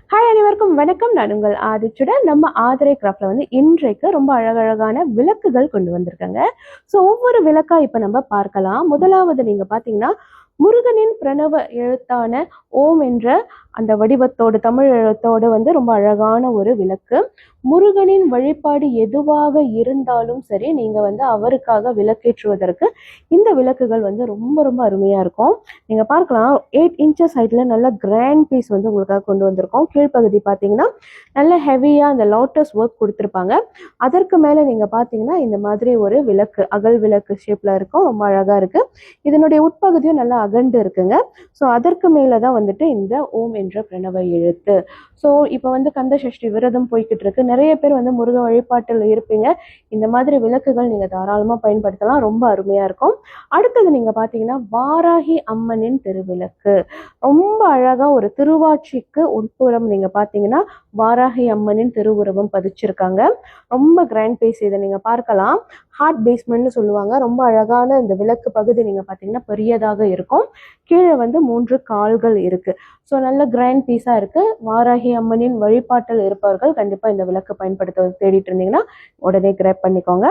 Hi அனைவருக்கும் வணக்கம். நான் உங்கள் ஆதிச்சுடன். நம்ம ஆதிரை கிராஃப்ட்ல வந்து இன்றைக்கு ரொம்ப அழகழகான விளக்குகள் கொண்டு வந்திருக்காங்க. ஸோ ஒவ்வொரு விளக்கா இப்போ நம்ம பார்க்கலாம். முதலாவது நீங்க பார்த்தீங்கன்னா முருகனின் பிரணவ எழுத்தான ஓம் என்ற அந்த வடிவத்தோடு தமிழ் எழுத்தோடு வந்து ரொம்ப அழகான ஒரு விளக்கு. முருகனின் வழிபாடு எதுவாக இருந்தாலும் சரி, நீங்க வந்து அவருக்காக விளக்கேற்றுவதற்கு இந்த விளக்குகள் வந்து ரொம்ப ரொம்ப அருமையா இருக்கும். நீங்க பார்க்கலாம் 8 இன்ச்சஸ் ஹைட்ல நல்ல கிராண்ட் பீஸ் வந்து உங்களுக்காக கொண்டு வந்திருக்கோம். கீழ்ப்பகுதி பார்த்தீங்கன்னா நல்ல ஹெவியா அந்த லோட்டஸ் ஒர்க் கொடுத்துருப்பாங்க. அதற்கு மேல நீங்க பார்த்தீங்கன்னா இந்த மாதிரி ஒரு விளக்கு அகல் விளக்கு ஷேப்ல இருக்கும். ரொம்ப அழகா இருக்கு. இதனுடைய உட்பகுதியும் நல்லா அகண்டு இருக்குங்க. ஸோ அதற்கு மேல தான் வந்துட்டு இந்த ஓம் என்ற பிரணவ எழுத்து. ஸோ இப்போ வந்து கந்த சஷ்டி விரதம் போய்கிட்டு இருக்கு. நிறைய பேர் வந்து முருக வழிபாட்டில் இருப்பீங்க. இந்த மாதிரி விளக்குகள் நீங்க தாராளமா பயன்படுத்தலாம். ரொம்ப அருமையா இருக்கும். அடுத்தது நீங்க பார்த்தீங்கன்னா வாராகி அம்மனின் திருவிளக்கு. ரொம்ப அழகா ஒரு திருவாட்சிக்கு உட்புறம் நீங்க பார்த்தீங்கன்னா வாராகி அம்மனின் திருவுருவம் பதிச்சிருக்காங்க. ரொம்ப கிராண்ட் பீஸ். இதை நீங்க பார்க்கலாம். ஹார்ட் பேஸ்மெண்ட்னு சொல்லுவாங்க. ரொம்ப அழகான இந்த விளக்கு பகுதி நீங்க பார்த்தீங்கன்னா பெரியதாக இருக்கும். கீழே வந்து 3 கால்கள் இருக்கு. ஸோ நல்ல கிராண்ட் பீஸா இருக்கு. வாராகி அம்மனின் வழிபாட்டில் இருப்பவர்கள் கண்டிப்பா இந்த விளக்கு பயன்படுத்த தேடிட்டு இருந்தீங்கன்னா உடனே கிராப் பண்ணிக்கோங்க.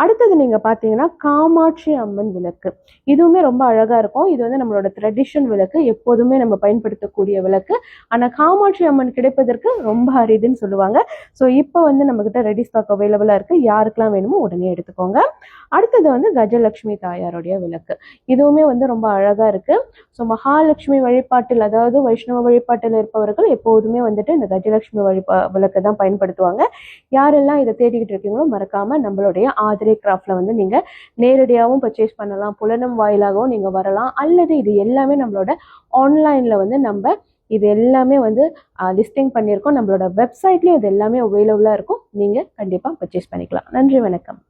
அடுத்தது நீங்க பார்த்தீங்கன்னா காமாட்சி அம்மன் விளக்கு. இதுவுமே ரொம்ப அழகா இருக்கும். இது வந்து நம்மளோட ட்ரெடிஷன் விளக்கு. எப்போதுமே நம்ம பயன்படுத்தக்கூடிய விளக்கு. ஆனா காமாட்சி அம்மன் கிடைப்பதற்கு ரொம்ப அரிதுன்னு சொல்லுவாங்க. ஸோ இப்போ வந்து நம்ம கிட்ட ரெடி ஸ்டாக் அவைலபிளா இருக்கு. யாருக்கெல்லாம் வேணுமோ உடனே எடுத்துக்கோங்க. அடுத்தது வந்து கஜலட்சுமி தாயாருடைய விளக்கு. இதுவுமே வந்து ரொம்ப அழகா இருக்கு. ஸோ மகாலட்சுமி வழிபாட்டில், அதாவது வைஷ்ணவ வழிபாட்டில் இருப்பவர்கள் எப்போதுமே வந்துட்டு இந்த கஜலட்சுமி விளக்கை தான் பயன்படுத்துவாங்க. யாரெல்லாம் இதை தேடிக்கிட்டு இருக்கீங்களோ மறக்காம நம்மளுடைய ஆதிரை கிராஃப்ட்ல வந்து நீங்க நேரடியாகவும் பர்ச்சேஸ் பண்ணலாம். புலனம் வாயிலாகவும் நீங்க வரலாம். அல்லது இது எல்லாமே நம்மளோட ஆன்லைன்ல வந்து நம்ம இது எல்லாமே வந்து லிஸ்டிங் பண்ணியிருக்கோம். நம்மளோட வெப்சைட்லயும் இது எல்லாமே அவைலபிளா இருக்கும். நீங்க கண்டிப்பா பர்ச்சேஸ் பண்ணிக்கலாம். நன்றி, வணக்கம்.